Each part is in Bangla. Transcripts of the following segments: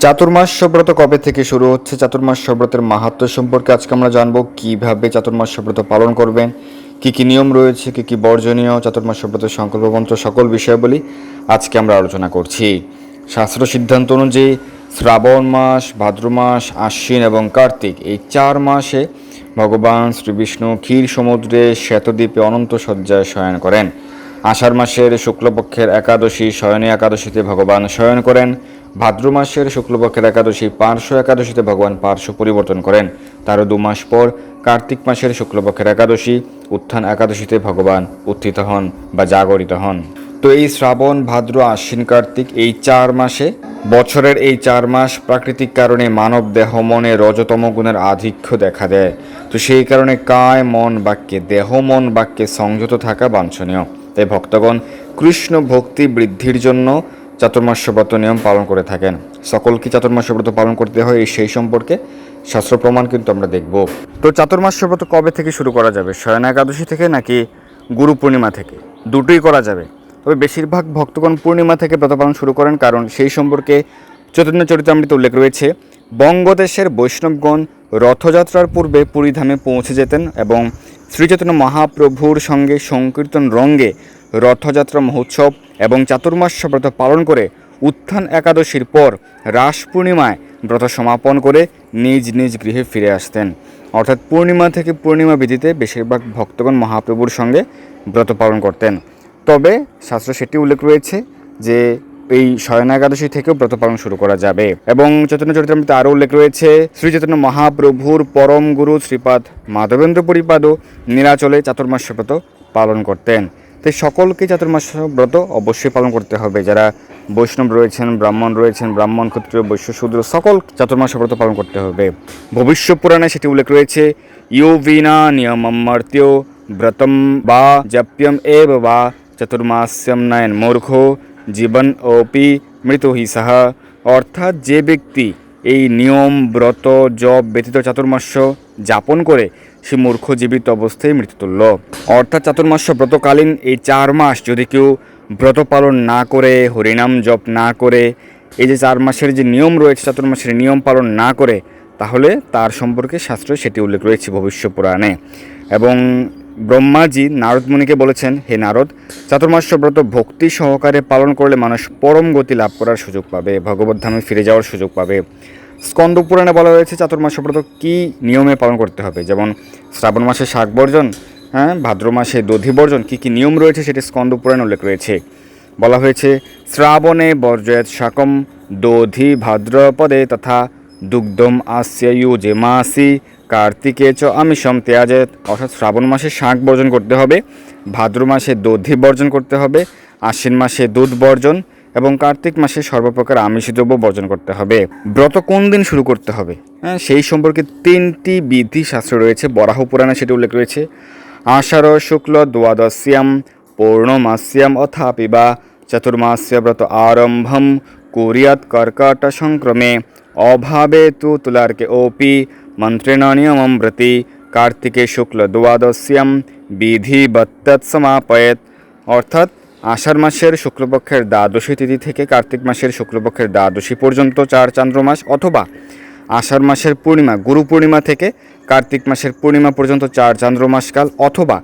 চাতুর্মাস্য ব্রত কবে থেকে শুরু হচ্ছে, চাতুর্মাস্য ব্রতের মাহাত্ম্য সম্পর্কে আজকে আমরা জানবো। কিভাবে চাতুর্মাস্য ব্রত পালন করবেন, কি কি নিয়ম রয়েছে, কি কি বর্জনীয়, চাতুর্মাস্য ব্রতের সংকল্পমন্ত্র, সকল বিষয়াবলী আজকে আমরা আলোচনা করছি। শাস্ত্র সিদ্ধান্ত অনুযায়ী শ্রাবণ মাস, ভাদ্র মাস, আশ্বিন এবং কার্তিক এই 4 মাসে ভগবান শ্রীবিষ্ণু ক্ষীর সমুদ্রে শ্বেতদ্বীপে অনন্ত শয্যায় শয়ন করেন। আষাঢ় মাসের শুক্লপক্ষের একাদশী শয়নী একাদশীতে ভগবান শয়ন করেন। ভাদ্র মাসের শুক্লপক্ষের একাদশী পার্শ্ব একাদশীতে ভগবান পার্শ্ব পরিবর্তন করেন। তারও 2 মাস পর কার্তিক মাসের শুক্লপক্ষের একাদশী উত্থান একাদশীতে ভগবান উত্থিত হন বা জাগরিত হন। তো এই শ্রাবণ, ভাদ্র, আশ্বিন, কার্তিক এই 4 মাসে, বছরের এই 4 মাস প্রাকৃতিক কারণে মানব দেহ মনে রজতম গুণের আধিক্য দেখা দেয়। তো সেই কারণে কায় মন বাক্যে, দেহ মন বাক্যে সংযত থাকা বাঞ্ছনীয়। তাই ভক্তগণ কৃষ্ণ ভক্তি বৃদ্ধির জন্য চাতুর্মাস্য ব্রত নিয়ম পালন করে থাকেন। সকলকে চাতুর্মাস্য ব্রত পালন করতে হয় এই সেই সম্পর্কে শাস্ত্র প্রমাণ কিন্তু আমরা দেখব। তো চাতুর্মাস্য ব্রত কবে থেকে শুরু করা যাবে, শয়না একাদশী থেকে নাকি গুরু পূর্ণিমা থেকে? দুটোই করা যাবে, তবে বেশিরভাগ ভক্তগণ পূর্ণিমা থেকে ব্রত পালন শুরু করেন, কারণ সেই সম্পর্কে চৈতন্য চরিতামৃতে উল্লেখ রয়েছে। বঙ্গদেশের বৈষ্ণবগণ রথযাত্রার পূর্বে পুরীধামে পৌঁছে যেতেন এবং শ্রীচৈতন্য মহাপ্রভুর সঙ্গে সংকীর্তন রঙ্গে রথযাত্রা মহোৎসব এবং চাতুর্মাস্য ব্রত পালন করে উত্থান একাদশীর পর রাস পূর্ণিমায় ব্রত সমাপন করে নিজ নিজ গৃহে ফিরে আসতেন। অর্থাৎ পূর্ণিমা থেকে পূর্ণিমা বিধিতে বেশিরভাগ ভক্তগণ মহাপ্রভুর সঙ্গে ব্রত পালন করতেন। তবে শাস্ত্র সেটি উল্লেখ রয়েছে যে এই শয়না একাদশী থেকেও ব্রত পালন শুরু করা যাবে। এবং চৈতন্য চরিতামৃতে আরও উল্লেখ রয়েছে, শ্রী চৈতন্য মহাপ্রভুর পরম গুরু শ্রীপাদ মাধবেন্দ্র পরিপাদও নীলাচলে চাতুর্মাস্য ব্রত পালন করতেন। তাই সকলকে চাতুর্মাস্য ব্রত অবশ্যই পালন করতে হবে। যারা বৈষ্ণব রয়েছেন, ব্রাহ্মণ রয়েছেন, ব্রাহ্মণ, ক্ষত্রিয়, বৈশ্য, শূদ্র, সকল চাতুর্মাস্য ব্রত পালন করতে হবে। ভবিষ্য পুরাণে সেটি উল্লেখ রয়েছে, ইয়ো বিনা নিয়মম মর্ত্য ব্রতম বা জপ্যম এব বা চতুর্মাস্যম নয়ন মূর্খ জীবন ওপি মৃত হি সাহা। অর্থাৎ যে ব্যক্তি এই নিয়ম, ব্রত, জপ ব্যতীত চাতুর্মাস্য যাপন করে সে মূর্খ, জীবিত অবস্থায় মৃত্যুতুল্য। অর্থাৎ চাতুর্মাস্য ব্রতকালীন এই 4 মাস যদি কেউ ব্রত পালন না করে, হরিনাম জপ না করে, এই যে 4 মাসের যে নিয়ম রয়েছে চাতুর্মাসের নিয়ম পালন না করে, তাহলে তার সম্পর্কে শাস্ত্রে সেটি উল্লেখ রয়েছে ভবিষ্য পুরাণে। এবং ব্রহ্মাজি নারদ মুনিকে বলেছেন, হে নারদ, চাতুর্মাস্য ব্রত ভক্তি সহকারে পালন করলে মানুষ পরম গতি লাভ করার সুযোগ পাবে, ভগবত ধামে ফিরে যাওয়ার সুযোগ পাবে। স্কন্দ পুরাণে বলা হয়েছে চাতুর্মাস্য ব্রত কী নিয়মে পালন করতে হবে, যেমন শ্রাবণ মাসে শাক বর্জন, ভাদ্র মাসে দধি বর্জন, কী কী নিয়ম রয়েছে সেটি স্কন্দ পুরাণে উল্লেখ রয়েছে। বলা হয়েছে, শ্রাবণে বর্জয়েত শাকম দধি ভাদ্রপদে তথা দুগ্ধম আসিউ যে মাসি কার্তিকে চ আমিষম ত্যাজেত। অর্থাৎ শ্রাবণ মাসে শাক বর্জন করতে হবে, ভাদ্র মাসে দধি বর্জন করতে হবে, আশ্বিন মাসে দুধ বর্জন এবং কার্তিক মাসে সর্বপ্রকার আমিষ দ্রব্য বর্জন করতে হবে। ব্রত কোন দিন শুরু করতে হবে, সেই সম্পর্কে 3টি বিধি শাস্ত্র রয়েছে। বরাহ পুরাণে সেটি উল্লেখ রয়েছে, আষাঢ় শুক্ল দ্বাদশ্যাম পূর্ণমাস্যাম অথাপি বা চতুর্মাস্য ব্রত আরম্ভম কুর্যাৎ কর্কট সংক্রমে অভাবে তু তুলার্কে ওপি মন্ত্রেণ নিয়মম ব্রতি কার্তিকে শুক্ল দ্বাদশ্যাম বিধিবত্তৎ সমাপয়েৎ। অর্থাৎ আষাঢ় মাসের শুক্লপক্ষের দ্বাদশী তিথি থেকে কার্তিক মাসের শুক্লপক্ষের দ্বাদশী পর্যন্ত 4 চান্দ্রমাস, অথবা আষাঢ় মাসের পূর্ণিমা গুরু পূর্ণিমা থেকে কার্তিক মাসের পূর্ণিমা পর্যন্ত 4 চান্দ্রমাসকাল, অথবা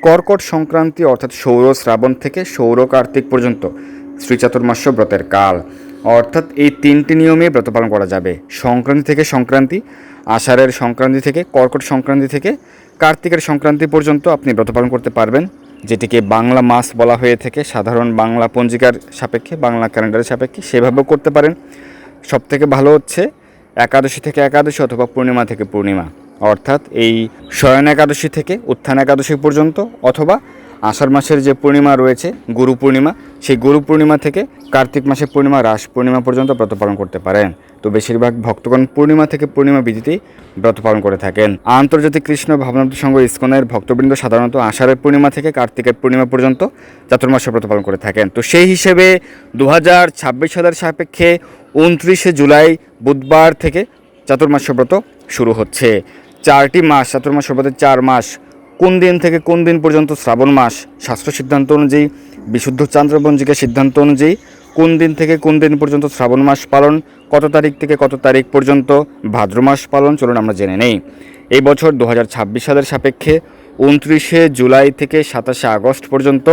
কর্কট সংক্রান্তি অর্থাৎ সৌর শ্রাবণ থেকে সৌর কার্তিক পর্যন্ত শ্রী চাতুর্মাস্য ব্রতের কাল। অর্থাৎ এই 3টি নিয়মে ব্রত পালন করা যাবে। সংক্রান্তি থেকে সংক্রান্তি, আষাঢ়ের সংক্রান্তি থেকে কর্কট সংক্রান্তি থেকে কার্তিকের সংক্রান্তি পর্যন্ত আপনি ব্রত পালন করতে পারবেন, যেটিকে বাংলা মাস বলা হয়ে থাকে। সাধারণ বাংলা পঞ্জিকার সাপেক্ষে, বাংলা ক্যালেন্ডারের সাপেক্ষে সেভাবেও করতে পারেন। সবথেকে ভালো হচ্ছে একাদশী থেকে একাদশী অথবা পূর্ণিমা থেকে পূর্ণিমা, অর্থাৎ এই শয়ন একাদশী থেকে উত্থান একাদশী পর্যন্ত, অথবা আষাঢ় মাসের যে পূর্ণিমা রয়েছে গুরু পূর্ণিমা, সেই গুরু পূর্ণিমা থেকে কার্তিক মাসের পূর্ণিমা রাস পূর্ণিমা পর্যন্ত ব্রত পালন করতে পারেন। তো বেশিরভাগ ভক্তগণ পূর্ণিমা থেকে পূর্ণিমা বিধিতেই ব্রত পালন করে থাকেন। আন্তর্জাতিক কৃষ্ণ ভাবনামৃত সংঘ ইসকনের ভক্তবৃন্দ সাধারণত আষাঢ়ের পূর্ণিমা থেকে কার্তিকের পূর্ণিমা পর্যন্ত চাতুর্মাস্য ব্রত পালন করে থাকেন। তো সেই হিসেবে 2026 সালের সাপেক্ষে 29শে জুলাই বুধবার থেকে চাতুর্মাস্য ব্রত শুরু হচ্ছে। 4টি মাস, চাতুর্মাস্য ব্রতের 4 মাস, কোন দিন থেকে কোন দিন পর্যন্ত শ্রাবণ মাস শাস্ত্র সিদ্ধান্ত অনুযায়ী, বিশুদ্ধ চান্দ্র পঞ্জিকার সিদ্ধান্ত অনুযায়ী কোন দিন থেকে কোন দিন পর্যন্ত শ্রাবণ মাস পালন, কত তারিখ থেকে কত তারিখ পর্যন্ত ভাদ্র মাস পালন, চলুন আমরা জেনে নেই। এই বছর 2026 সালের সাপেক্ষে 29শে জুলাই থেকে 27শে আগস্ট পর্যন্ত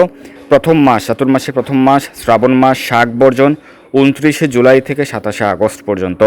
প্রথম মাস, চাতুর্মাসের প্রথম মাস শ্রাবণ মাস শাক বর্জন 29শে জুলাই থেকে 27শে আগস্ট পর্যন্ত।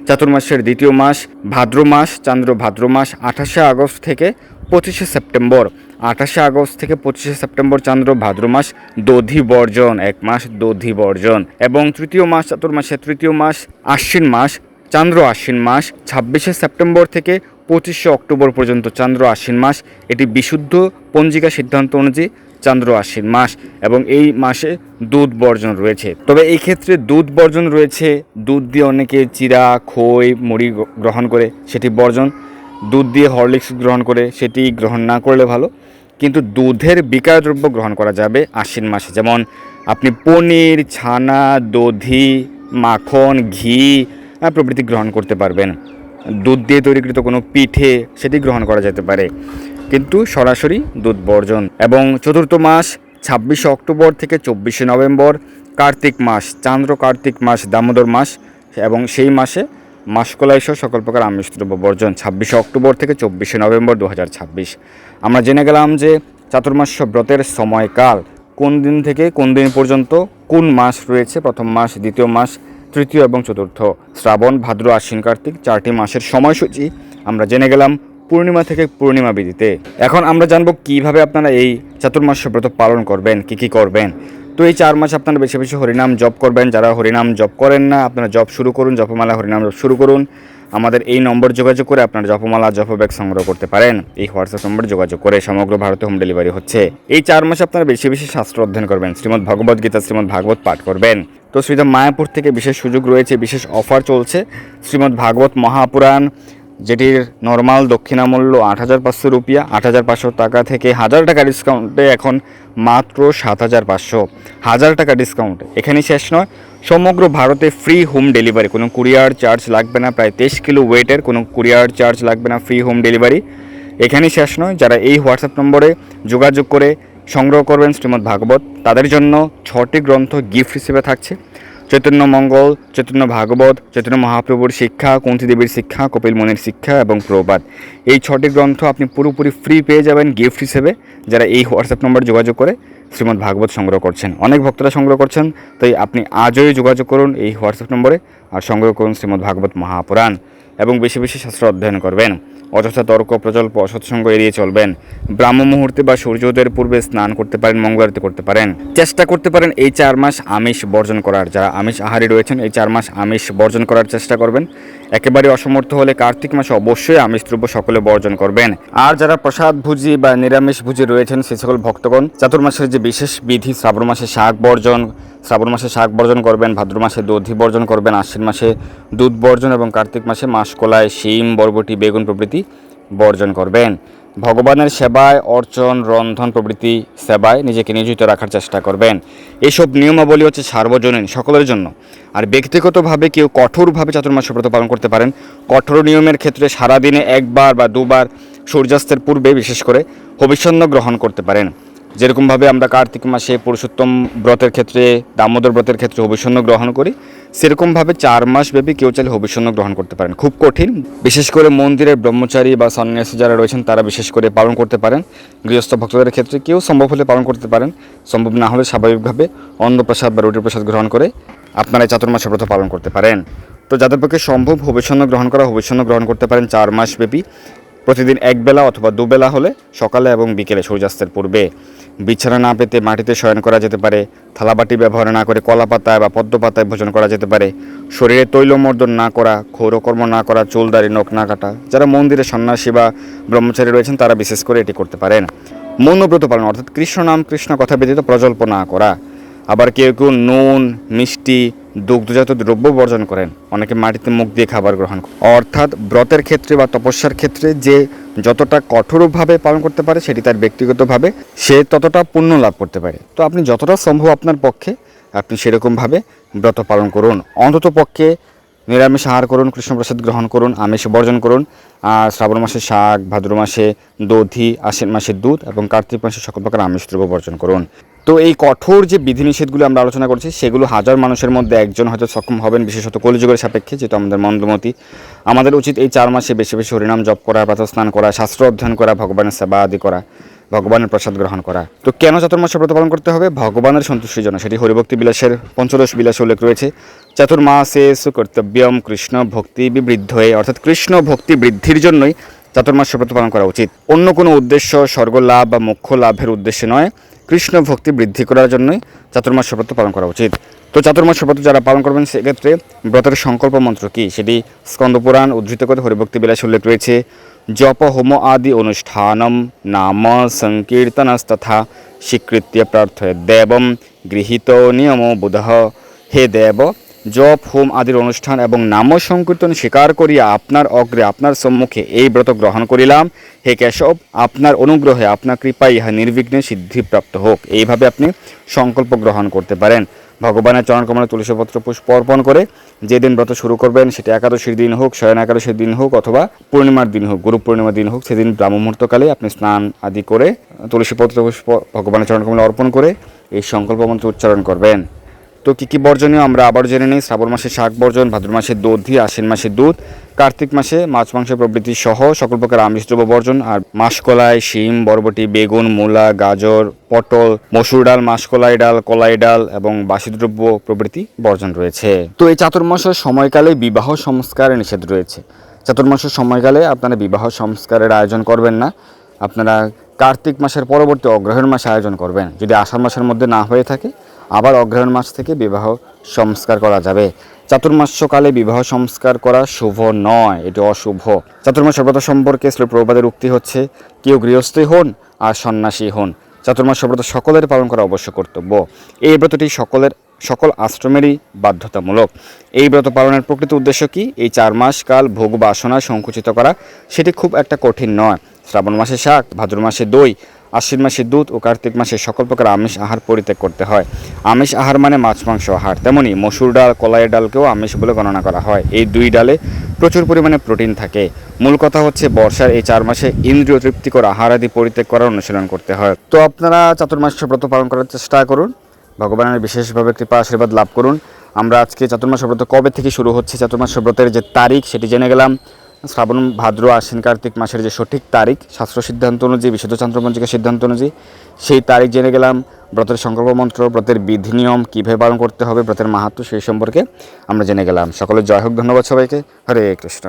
চাতুর্মাসের দ্বিতীয় মাস ভাদ্র মাস, চান্দ্র ভাদ্র মাস 28শে আগস্ট থেকে 25শে সেপ্টেম্বর। 28শে আগস্ট থেকে 25শে সেপ্টেম্বর চান্দ্র ভাদ্র মাস দধি বর্জন, এক মাস দধি বর্জন। এবং তৃতীয় মাস চাতুর্মাসের তৃতীয় মাস আশ্বিন মাস, চান্দ্র আশ্বিন মাস 26শে সেপ্টেম্বর থেকে 25শে অক্টোবর পর্যন্ত চান্দ্র আশ্বিন মাস। এটি বিশুদ্ধ পঞ্জিকা সিদ্ধান্ত অনুযায়ী চান্দ্র আশ্বিন মাস এবং এই মাসে দুধ বর্জন রয়েছে। তবে এই ক্ষেত্রে দুধ বর্জন রয়েছে, দুধ দিয়ে অনেকে চিরা, খই, মুড়ি গ্রহণ করে, সেটি বর্জন। দুধ দিয়ে হরলিক্স গ্রহণ করে, সেটি গ্রহণ না করলে ভালো। কিন্তু দুধের বিকার দ্রব্য গ্রহণ করা যাবে আশ্বিন মাসে, যেমন আপনি পনির, ছানা, দধি, মাখন, ঘি প্রভৃতি গ্রহণ করতে পারবেন। দুধ দিয়ে তৈরিকৃত কোনো পিঠে সেটি গ্রহণ করা যেতে পারে, কিন্তু সরাসরি দুধ বর্জন। এবং চতুর্থ মাস 26শে অক্টোবর থেকে 24শে নভেম্বর কার্তিক মাস, চান্দ্র কার্তিক মাস, দামোদর মাস, এবং সেই মাসে মাসকলাই সহ সকল প্রকার আমিষ দ্রব্য বর্জন 26শে অক্টোবর থেকে 24শে নভেম্বর 2026। আমরা জেনে গেলাম যে চাতুর্মাস্য ব্রতের সময়কাল কোন দিন থেকে কোন দিন পর্যন্ত, কোন মাস রয়েছে, প্রথম মাস, দ্বিতীয় মাস, তৃতীয় এবং চতুর্থ, শ্রাবণ, ভাদ্র, আশ্বিন, কার্তিক, 4টি মাসের সময়সূচি আমরা জেনে গেলাম পূর্ণিমা থেকে পূর্ণিমা বিধিতে। এখন আমরা জানবো কিভাবে আপনারা এই চাতুর্মাস্য ব্রত পালন করবেন, কি করবেন। তো এই 4 মাস আপনারা বেশি বেশি হরিনাম জপ করবেন। যারা হরিনাম জপ করেন না, আপনারা জপ শুরু করুন, জপমালা হরিনাম জপ শুরু করুন। আমাদের এই নম্বর যোগাযোগ করে আপনারা জপমালা, জপব্যাগ সংগ্রহ করতে পারেন। এই হোয়াটসঅ্যাপ নম্বর যোগাযোগ করে সমগ্র ভারতে হোম ডেলিভারি হচ্ছে। এই 4 মাসে আপনারা বেশি বেশি শাস্ত্র অধ্যয়ন করবেন, শ্রীমদ্ ভগবদ গীতা, শ্রীমদ্ ভাগবত পাঠ করবেন। তো শ্রীধাম মায়াপুর থেকে বিশেষ সুযোগ রয়েছে, বিশেষ অফার চলছে। শ্রীমদ্ ভাগবত মহাপুরাণ, যেটির নর্মাল দক্ষিণা মূল্য 8,500 রুপিয়া, 8,500 টাকা থেকে 1,000 টাকা ডিসকাউন্টে এখন মাত্র 7,500, 1,000 টাকা ডিসকাউন্টে। এখানেই শেষ নয়, সমগ্র ভারতে ফ্রি হোম ডেলিভারি, কোনো কুরিয়ার চার্জ লাগবে না। প্রায় 23 কিলো ওয়েটের কোনো কুরিয়ার চার্জ লাগবে না, ফ্রি হোম ডেলিভারি। এখানেই শেষ নয়, যারা এই হোয়াটসঅ্যাপ নম্বরে যোগাযোগ করে সংগ্রহ করবেন শ্রীমদ্ ভাগবত, তাদের জন্য 6টি গ্রন্থ গিফট হিসেবে থাকছে। চৈতন্য মঙ্গল, চৈতন্য ভাগবত, চৈতন্য মহাপ্রভুর শিক্ষা, কুন্তী দেবীর শিক্ষা, কপিল মুনির শিক্ষা এবং প্রবাদ। এই 6টি গ্রন্থ আপনি পুরোপুরি ফ্রি পেয়ে যাবেন গিফট হিসেবে, যারা এই হোয়াটসঅ্যাপ নম্বর যোগাযোগ করে শ্রীমদ্ ভাগবত সংগ্রহ করছেন। অনেক ভক্তরা সংগ্রহ করছেন, তাই আপনি আজই যোগাযোগ করুন এই হোয়াটসঅ্যাপ নম্বরে আর সংগ্রহ করুন শ্রীমদ্ ভাগবত মহাপুরাণ এবং বেশি বেশি শাস্ত্র অধ্যয়ন করবেন। অযথা তর্ক প্রচল্প অসৎসঙ্গ এড়িয়ে চলবেন। ব্রাহ্ম মুহূর্তে বা সূর্যোদয়ের পূর্বে স্নান করতে পারেন, মঙ্গলারতি করতে পারেন। চেষ্টা করতে পারেন এই 4 মাস আমিষ বর্জন করার। যারা আমিষ আহারী রয়েছেন এই 4 মাস আমিষ বর্জন করার চেষ্টা করবেন। একেবারে অসমর্থ হলে কার্তিক মাসে অবশ্যই আমিষ দ্রব্য সকলে বর্জন করবেন। আর যারা প্রসাদ ভুজি বা নিরামিষ ভুজি রয়েছেন সেই সকল ভক্তগণ চাতুর্মাসের যে বিশেষ বিধি, শ্রাবণ মাসে শাক বর্জন, শ্রাবণ মাসে শাক বর্জন করবেন, ভাদ্র মাসে দধি বর্জন করবেন, আশ্বিন মাসে দুধ বর্জন এবং কার্তিক মাসে মাসকলাই, শিম, বরবটি, বেগুন প্রভৃতি বর্জন করবেন। ভগবানের সেবায়, অর্চন, রন্ধন প্রভৃতি সেবায় নিজেকে নিয়োজিত রাখার চেষ্টা করবেন। এইসব নিয়মাবলী হচ্ছে সার্বজনীন, সকলের জন্য। আর ব্যক্তিগতভাবে কেউ কঠোরভাবে চাতুর্মাস্য ব্রত পালন করতে পারেন। কঠোর নিয়মের ক্ষেত্রে সারাদিনে 1 বার বা 2 বার সূর্যাস্তের পূর্বে বিশেষ করে হবিষ্যান্ন গ্রহণ করতে পারেন। যেরকমভাবে আমরা কার্তিক মাসে পুরুষোত্তম ব্রতের ক্ষেত্রে, দামোদর ব্রতের ক্ষেত্রে হবিষ্যান্ন গ্রহণ করি, সেরকমভাবে 4 মাস ব্যাপী কেউ চাইলে হবিষ্যান্ন গ্রহণ করতে পারেন। খুব কঠিন, বিশেষ করে মন্দিরের ব্রহ্মচারী বা সন্ন্যাসী যারা রয়েছেন তারা বিশেষ করে পালন করতে পারেন। গৃহস্থ ভক্তদের ক্ষেত্রে কেউ সম্ভব হলে পালন করতে পারেন, সম্ভব না হলে স্বাভাবিকভাবে অন্নপ্রসাদ বা রুটির প্রসাদ গ্রহণ করে আপনারা এই চাতুর্মাস্য ব্রত পালন করতে পারেন। তো যাদের পক্ষে সম্ভব হবিষ্যান্ন গ্রহণ করা, হবিষ্যান্ন গ্রহণ করতে পারেন 4 মাস ব্যাপী, প্রতিদিন 1 বেলা অথবা 2 বেলা হলে সকালে এবং বিকেলে সূর্যাস্তের পূর্বে। বিছানা না পেতে মাটিতে শয়ন করা যেতে পারে। থালাবাটি ব্যবহার না করে কলা পাতায় বা পদ্ম পাতায় ভোজন করা যেতে পারে। শরীরে তৈলমর্দন না করা, ক্ষৌরকর্ম না করা, চুল দাড়ি নখ না কাটা। যারা মন্দিরে সন্ন্যাসী বা ব্রহ্মচারী রয়েছেন তারা বিশেষ করে এটি করতে পারেন। মৌনব্রত পালন অর্থাৎ কৃষ্ণ নাম, কৃষ্ণ কথা ব্যতীত প্রজল্প না করা। আবার কেউ কেউ নুন, মিষ্টি, দুগ্ধজাত দ্রব্য বর্জন করেন। অনেকে মাটিতে মুখ দিয়ে খাবার গ্রহণ করেন। অর্থাৎ ব্রতের ক্ষেত্রে বা তপস্যার ক্ষেত্রে যে যতটা কঠোরভাবে পালন করতে পারে সেটি তার ব্যক্তিগতভাবে সে ততটা পুণ্য লাভ করতে পারে। তো আপনি যতটা সম্ভব আপনার পক্ষে আপনি সেরকমভাবে ব্রত পালন করুন। অন্তত পক্ষে নিরামিষ আহার করুন, কৃষ্ণপ্রসাদ গ্রহণ করুন, আমিষ বর্জন করুন। আর শ্রাবণ মাসে শাক, ভাদ্র মাসে দধি, আশ্বিন মাসে দুধ এবং কার্তিক মাসে সকল প্রকার আমিষ দ্রব্য বর্জন করুন। তো এই কঠোর যে বিধিনিষেধগুলো আমরা আলোচনা করছি সেগুলো হাজার মানুষের মধ্যে একজন হয়তো সক্ষম হবেন, বিশেষত কলিযুগের সাপেক্ষে, যেহেতু আমাদের মন্দমতি। আমাদের উচিত এই 4 মাসে বেশি বেশি হরিনাম জপ করা, প্রাতঃস্নান করা, শাস্ত্র অধ্যয়ন করা, ভগবানের সেবা আদি করা, ভগবানের প্রসাদ গ্রহণ করা। তো কেন চাতুর্মাস ব্রত পালন করতে হবে? ভগবানের সন্তুষ্টির জন্য। সেটি হরিভক্তি বিলাসের পঞ্চদশ বিলাসে উল্লেখ রয়েছে। চাতুর্মাসে সুকর্তব্যম কৃষ্ণ ভক্তি বিবৃদ্ধয়ে, অর্থাৎ কৃষ্ণ ভক্তি বৃদ্ধির জন্যই চাতুর্মাস ব্রত পালন করা উচিত। অন্য কোনো উদ্দেশ্য, স্বর্গ লাভ বা মোক্ষ লাভের উদ্দেশ্যে নয়, কৃষ্ণ ভক্তি বৃদ্ধি করার জন্যই চাতুর্মাস ব্রত পালন করা উচিত। তো চাতুর্মাস ব্রত যারা পালন করবেন সেক্ষেত্রে ব্রতের সংকল্প মন্ত্র কি, সেটি স্কন্দপুরাণ উদ্ধৃত করে হরিভক্তি বিলাস উল্লেখ রয়েছে। জপ হোম আদি অনুষ্ঠানম নাম সংকীর্তনস্তথা স্বীকৃত্য প্রার্থয় দেবম গৃহীত নিয়ম বুধ। হে দেব, জপ হোম আদির অনুষ্ঠান এবং নাম সংকীর্তন স্বীকার করিয়া আপনার অগ্রে আপনার সম্মুখে এই ব্রত গ্রহণ করিলাম। হে কেশব, আপনার অনুগ্রহে আপনার কৃপায় ইহা নির্বিঘ্নে সিদ্ধিপ্রাপ্ত হোক। এইভাবে আপনি সংকল্প গ্রহণ করতে পারেন। ভগবানের চরণকমলে তুলসীপত্র পুষ্প অর্পণ করে যেদিন ব্রত শুরু করবেন, সেটা একাদশীর দিন হোক, শয়ন একাদশীর দিন হোক, অথবা পূর্ণিমার দিন হোক, গুরু পূর্ণিমার দিন হোক, সেদিন ব্রাহ্ম মুহূর্তকালে আপনি স্নান আদি করে তুলসীপত্র পুষ্প ভগবানের চরণকমলে অর্পণ করে এই সংকল্প মন্ত্র উচ্চারণ করবেন। তো কী কী বর্জনীয় আমরা আবার জেনে নিই। শ্রাবণ মাসে শাক বর্জন, ভাদ্র মাসে দধি, আশ্বিন মাসে দুধ, কার্তিক মাসে মাছ মাংস প্রভৃতি সহ সকল প্রকার আমিষদ্রব্য বর্জন, আর মাসকলাই, শিম, বরবটি, বেগুন, মূলা, গাজর, পটল, মসুর ডাল, মাসকলাই ডাল, কলাই ডাল এবং বাসি দ্রব্য প্রভৃতি বর্জন রয়েছে। তো এই চাতুর্মাসের সময়কালে বিবাহ সংস্কার নিষেধ রয়েছে। চাতুর্মাসের সময়কালে আপনারা বিবাহ সংস্কারের আয়োজন করবেন না। আপনারা কার্তিক মাসের পরবর্তী অগ্রহায়ণ মাসে আয়োজন করবেন। যদি আষাঢ় মাসের মধ্যে না হয়ে থাকে, আবার অগ্রহায়ণ মাস থেকে বিবাহ সংস্কার করা যাবে। চাতুর্মাস্যকালে বিবাহ সংস্কার করা শুভ নয়, এটি অশুভ। চাতুর্মাস ব্রত সম্পর্কে শ্রী প্রভুপাদের উক্তি হচ্ছে, কেউ গৃহস্থই হন আর সন্ন্যাসী হন, চাতুর্মাস ব্রত সকলের পালন করা অবশ্য কর্তব্য। এই ব্রতটি সকল আশ্রমেরই বাধ্যতামূলক। এই ব্রত পালনের প্রকৃত উদ্দেশ্য কি? এই 4 মাস কাল ভোগ বাসনা সংকুচিত করা, সেটি খুব একটা কঠিন নয়। শ্রাবণ মাসে শাক, ভাদ্র মাসে দই, আশ্বিন মাসে দুধ ও কার্তিক মাসে সকল প্রকার আমিষ আহার পরিত্যাগ করতে হয়। আমিষ আহার মানে মাছ মাংস আহার। তেমনি মসুর ডাল, কলাইয়ের ডালকেও আমিষ বলে গণনা করা হয়। এই 2 ডালে প্রচুর পরিমাণে প্রোটিন থাকে। মূল কথা হচ্ছে বর্ষার এই 4 মাসে ইন্দ্রিয় তৃপ্তিকর আহার আদি পরিত্যাগ করার অনুশীলন করতে হয়। তো আপনারা চাতুর্মাস ব্রত পালন করার চেষ্টা করুন, ভগবানের বিশেষভাবে কৃপা আশীর্বাদ লাভ করুন। আমরা আজকে চাতুর্মাস ব্রত কবে থেকে শুরু হচ্ছে, চাতুর্মাস ব্রতের যে তারিখ সেটি জেনে গেলাম। শ্রাবণ, ভাদ্র, আশ্বিন, কার্তিক মাসের যে সঠিক তারিখ শাস্ত্র সিদ্ধান্ত অনুযায়ী, বিশুদ্ধ চান্দ্রপঞ্জিকা সিদ্ধান্ত অনুযায়ী সেই তারিখ জেনে গেলাম। ব্রতের সংকল্প মন্ত্র, ব্রতের বিধি নিয়ম কীভাবে পালন করতে হবে, ব্রতের মাহাত্ম্য সেই সম্পর্কে আমরা জেনে গেলাম। সকলের জয় হোক। ধন্যবাদ সবাইকে। হরে কৃষ্ণ।